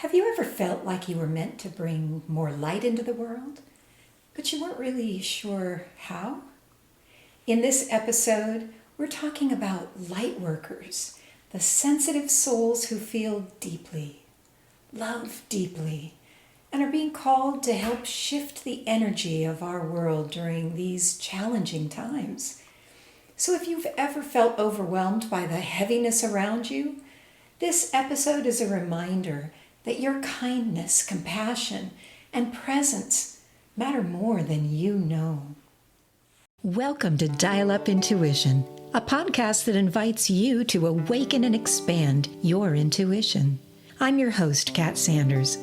Have you ever felt like you were meant to bring more light into the world, but you weren't really sure how? In this episode, we're talking about lightworkers, the sensitive souls who feel deeply, love deeply, and are being called to help shift the energy of our world during these challenging times. So if you've ever felt overwhelmed by the heaviness around you, this episode is a reminder that your kindness, compassion, and presence matter more than you know. Welcome to Dial Up Intuition, a podcast that invites you to awaken and expand your intuition. I'm your host, Kat Sanders.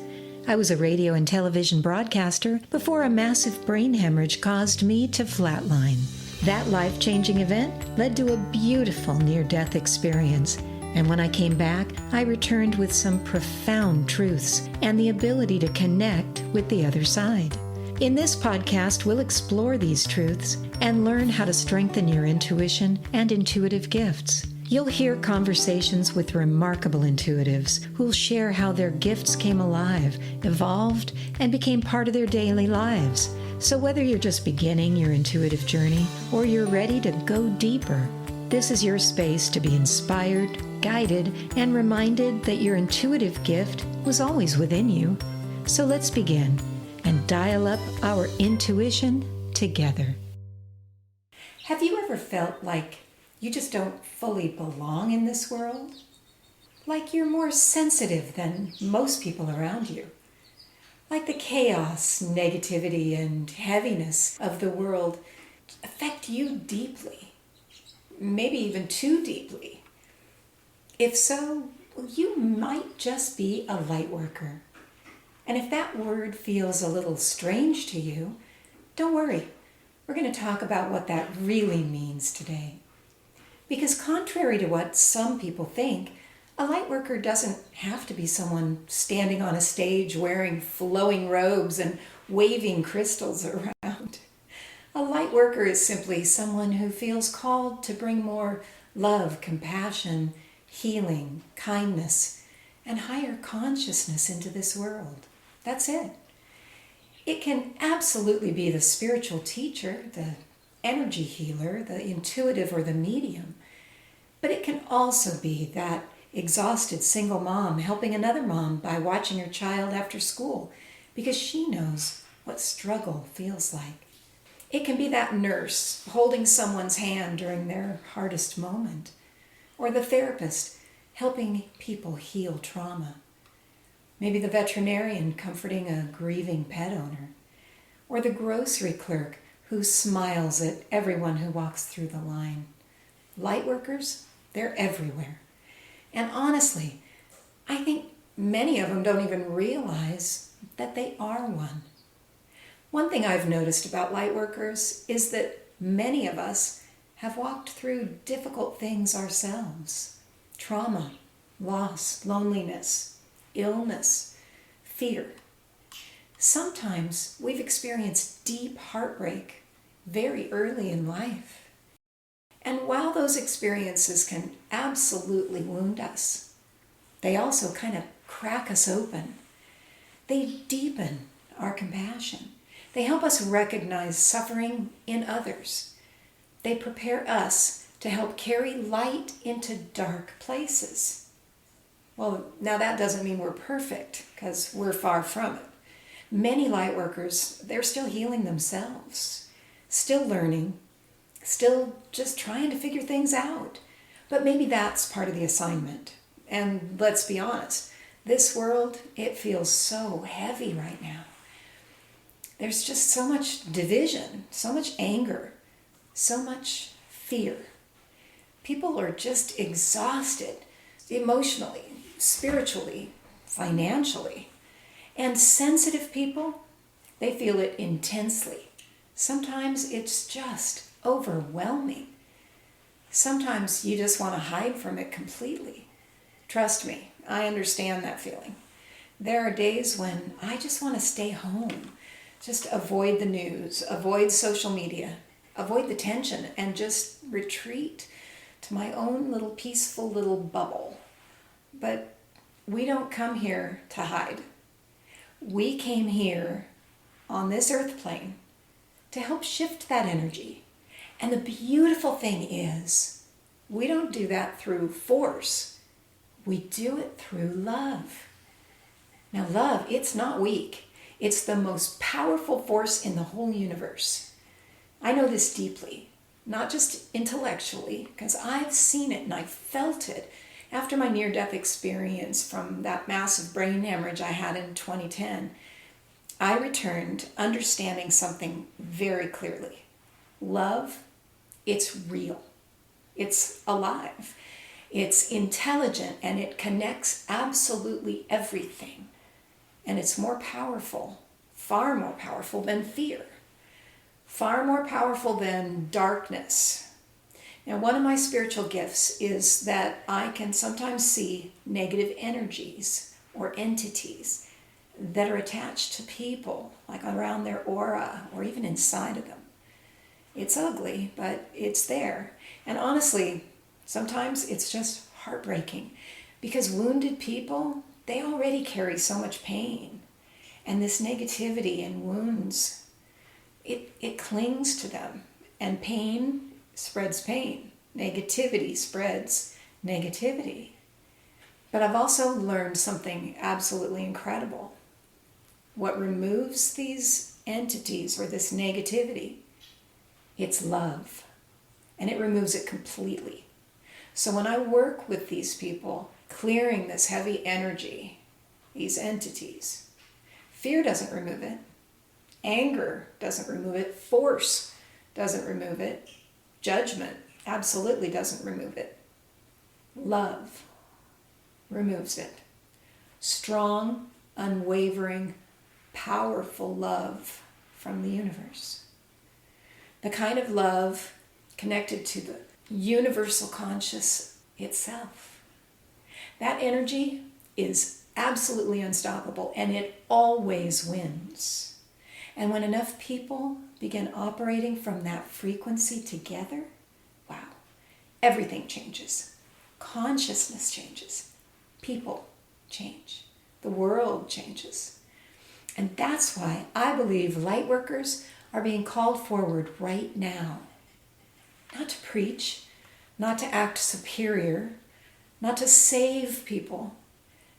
I was a radio and television broadcaster before a massive brain hemorrhage caused me to flatline. That life-changing event led to a beautiful near-death experience. And when I came back, I returned with some profound truths and the ability to connect with the other side. In this podcast, we'll explore these truths and learn how to strengthen your intuition and intuitive gifts. You'll hear conversations with remarkable intuitives who'll share how their gifts came alive, evolved, and became part of their daily lives. So whether you're just beginning your intuitive journey or you're ready to go deeper, this is your space to be inspired, guided, and reminded that your intuitive gift was always within you. So let's begin and dial up our intuition together. Have you ever felt like you just don't fully belong in this world? Like you're more sensitive than most people around you? Like the chaos, negativity, and heaviness of the world affect you deeply? Maybe even too deeply. If so, you might just be a light worker. And if that word feels a little strange to you, don't worry. We're going to talk about what that really means today. Because contrary to what some people think, a light worker doesn't have to be someone standing on a stage wearing flowing robes and waving crystals around. A light worker is simply someone who feels called to bring more love, compassion, healing, kindness, and higher consciousness into this world. That's it. It can absolutely be the spiritual teacher, the energy healer, the intuitive, or the medium. But it can also be that exhausted single mom helping another mom by watching her child after school because she knows what struggle feels like. It can be that nurse holding someone's hand during their hardest moment, or the therapist helping people heal trauma. Maybe the veterinarian comforting a grieving pet owner, or the grocery clerk who smiles at everyone who walks through the line. Light workers, they're everywhere. And honestly, I think many of them don't even realize that they are one. One thing I've noticed about light workers is that many of us have walked through difficult things ourselves. Trauma, loss, loneliness, illness, fear. Sometimes we've experienced deep heartbreak very early in life. And while those experiences can absolutely wound us, they also kind of crack us open. They deepen our compassion. They help us recognize suffering in others. They prepare us to help carry light into dark places. Well, now that doesn't mean we're perfect, because we're far from it. Many light workers, they're still healing themselves, still learning, still just trying to figure things out. But maybe that's part of the assignment. And let's be honest, this world, it feels so heavy right now. There's just so much division, so much anger, so much fear. People are just exhausted emotionally, spiritually, financially. And sensitive people, they feel it intensely. Sometimes it's just overwhelming. Sometimes you just want to hide from it completely. Trust me, I understand that feeling. There are days when I just want to stay home. Just avoid the news, avoid social media, avoid the tension, and just retreat to my own little peaceful little bubble. But we don't come here to hide. We came here on this earth plane to help shift that energy. And the beautiful thing is, we don't do that through force. We do it through love. Now, love, it's not weak. It's the most powerful force in the whole universe. I know this deeply, not just intellectually, because I've seen it and I've felt it. After my near-death experience from that massive brain hemorrhage I had in 2010, I returned understanding something very clearly. Love, it's real. It's alive. It's intelligent, and it connects absolutely everything. And it's more powerful, far more powerful than fear. Far more powerful than darkness. Now, one of my spiritual gifts is that I can sometimes see negative energies or entities that are attached to people, like around their aura or even inside of them. It's ugly, but it's there. And honestly, sometimes it's just heartbreaking because wounded people, they already carry so much pain. And this negativity and wounds, it clings to them. And pain spreads pain. Negativity spreads negativity. But I've also learned something absolutely incredible. What removes these entities or this negativity, it's love. And it removes it completely. So when I work with these people, clearing this heavy energy, these entities, fear doesn't remove it. Anger doesn't remove it. Force doesn't remove it. Judgment absolutely doesn't remove it. Love removes it. Strong, unwavering, powerful love from the universe. The kind of love connected to the universal conscious itself. That energy is absolutely unstoppable, and it always wins. And when enough people begin operating from that frequency together, wow, everything changes. Consciousness changes. People change. The world changes. And that's why I believe lightworkers are being called forward right now. Not to preach, not to act superior, not to save people,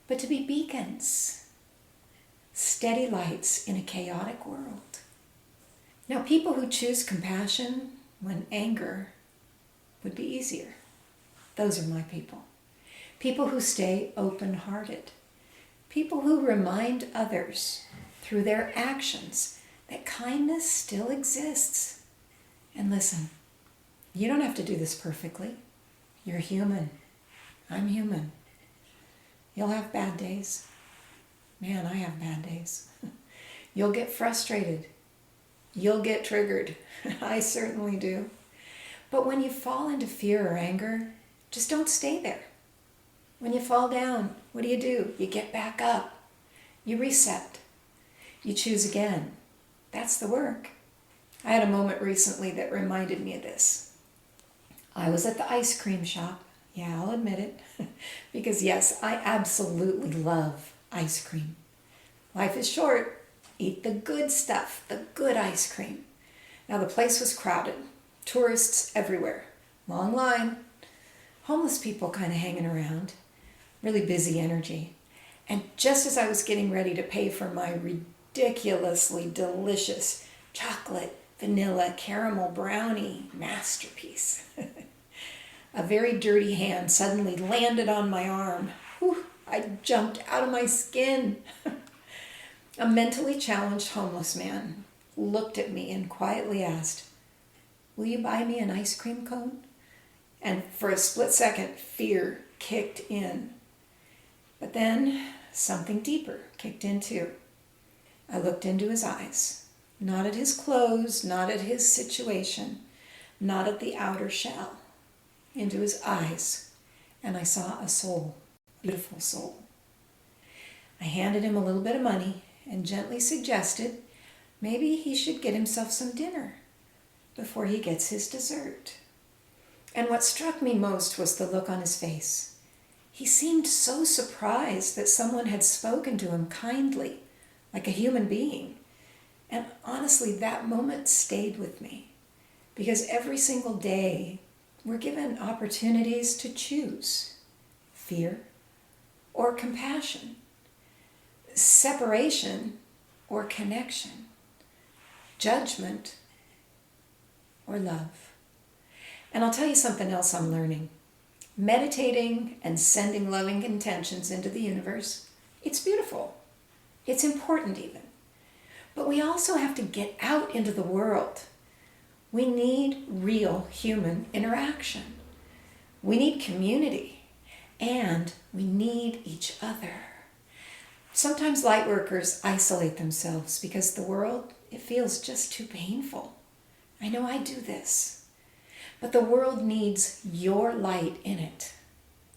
but to be beacons, steady lights in a chaotic world. Now, people who choose compassion when anger would be easier, those are my people. People who stay open-hearted. People who remind others through their actions that kindness still exists. And listen, you don't have to do this perfectly. You're human. I'm human. You'll have bad days. Man, I have bad days. You'll get frustrated. You'll get triggered. I certainly do. But when you fall into fear or anger, just don't stay there. When you fall down, what do? You get back up. You reset. You choose again. That's the work. I had a moment recently that reminded me of this. I was at the ice cream shop. Yeah, I'll admit it. Because yes, I absolutely love ice cream. Life is short. Eat the good stuff, the good ice cream. Now the place was crowded. Tourists everywhere. Long line. Homeless people kind of hanging around. Really busy energy. And just as I was getting ready to pay for my ridiculously delicious chocolate, vanilla, caramel brownie masterpiece, a very dirty hand suddenly landed on my arm. Whew, I jumped out of my skin. A mentally challenged homeless man looked at me and quietly asked, "Will you buy me an ice cream cone?" And for a split second, fear kicked in. But then something deeper kicked in too. I looked into his eyes, not at his clothes, not at his situation, not at the outer shell, into his eyes, and I saw a soul, a beautiful soul. I handed him a little bit of money and gently suggested maybe he should get himself some dinner before he gets his dessert. And what struck me most was the look on his face. He seemed so surprised that someone had spoken to him kindly, like a human being. And honestly, that moment stayed with me, because every single day we're given opportunities to choose fear or compassion, separation or connection, judgment or love. And I'll tell you something else I'm learning. Meditating and sending loving intentions into the universe, it's beautiful. It's important even. But we also have to get out into the world. We need real human interaction. We need community. And we need each other. Sometimes light workers isolate themselves because the world, it feels just too painful. I know I do this. But the world needs your light in it,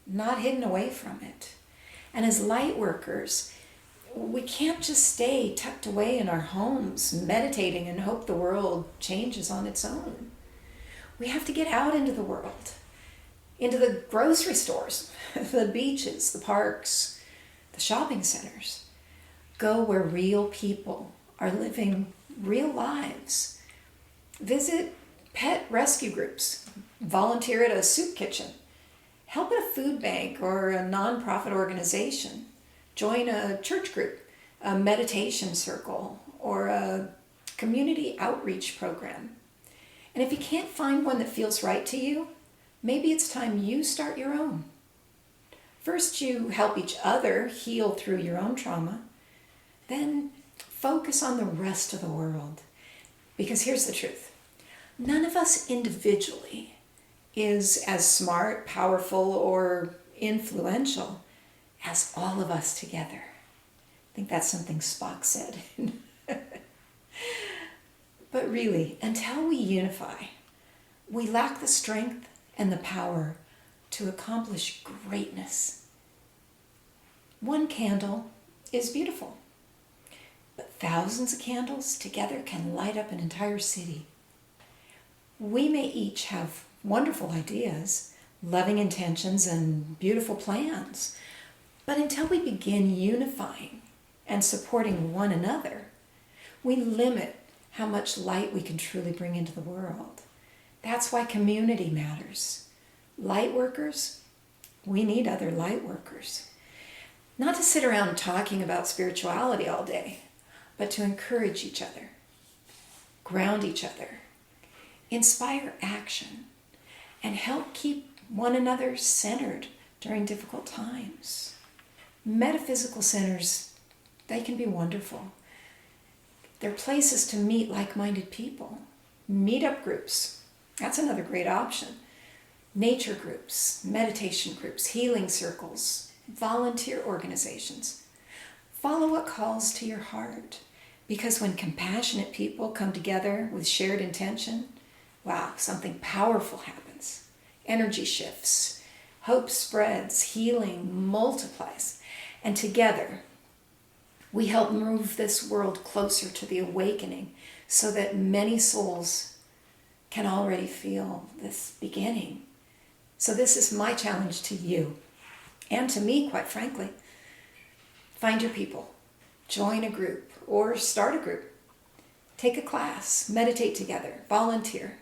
not hidden away from it. And as light workers, we can't just stay tucked away in our homes, meditating and hope the world changes on its own. We have to get out into the world, into the grocery stores, the beaches, the parks, the shopping centers. Go where real people are living real lives. Visit pet rescue groups. Volunteer at a soup kitchen. Help at a food bank or a nonprofit organization. Join a church group, a meditation circle, or a community outreach program. And if you can't find one that feels right to you, maybe it's time you start your own. First, you help each other heal through your own trauma. Then focus on the rest of the world. Because here's the truth. None of us individually is as smart, powerful, or influential as all of us together. I think that's something Spock said. But really, until we unify, we lack the strength and the power to accomplish greatness. One candle is beautiful, but thousands of candles together can light up an entire city. We may each have wonderful ideas, loving intentions, and beautiful plans, but until we begin unifying and supporting one another, we limit how much light we can truly bring into the world. That's why community matters. Light workers, we need other light workers. Not to sit around talking about spirituality all day, but to encourage each other, ground each other, inspire action, and help keep one another centered during difficult times. Metaphysical centers, they can be wonderful. They're places to meet like-minded people. Meetup groups, that's another great option. Nature groups, meditation groups, healing circles, volunteer organizations. Follow what calls to your heart, because when compassionate people come together with shared intention, wow, something powerful happens. Energy shifts, hope spreads, healing multiplies, and together we help move this world closer to the awakening so that many souls can already feel this beginning. So this is my challenge to you, and to me, quite frankly. Find your people, join a group, or start a group. Take a class, meditate together, volunteer.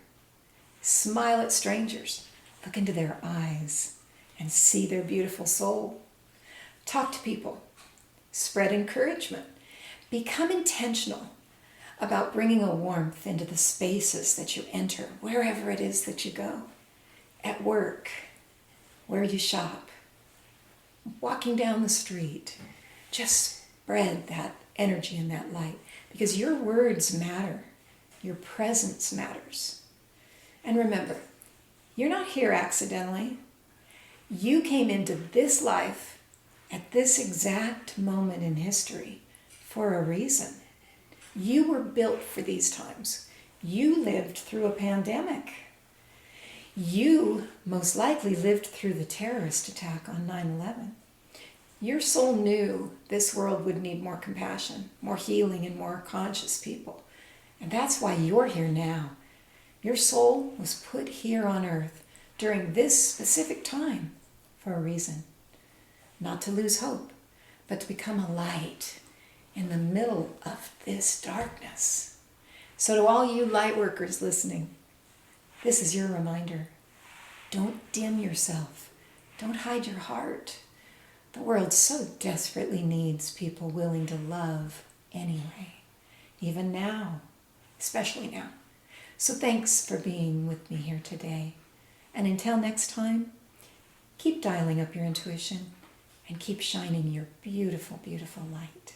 Smile at strangers, look into their eyes, and see their beautiful soul. Talk to people, spread encouragement. Become intentional about bringing a warmth into the spaces that you enter, wherever it is that you go. At work, where you shop, walking down the street. Just spread that energy and that light, because your words matter. Your presence matters. And remember, you're not here accidentally. You came into this life at this exact moment in history for a reason. You were built for these times. You lived through a pandemic. You most likely lived through the terrorist attack on 9/11. Your soul knew this world would need more compassion, more healing, and more conscious people. And that's why you're here now. Your soul was put here on earth during this specific time for a reason. not to lose hope, but to become a light in the middle of this darkness. So to all you light workers listening, this is your reminder. Don't dim yourself. Don't hide your heart. The world so desperately needs people willing to love anyway, even now, especially now. So thanks for being with me here today. And until next time, keep dialing up your intuition and keep shining your beautiful, beautiful light.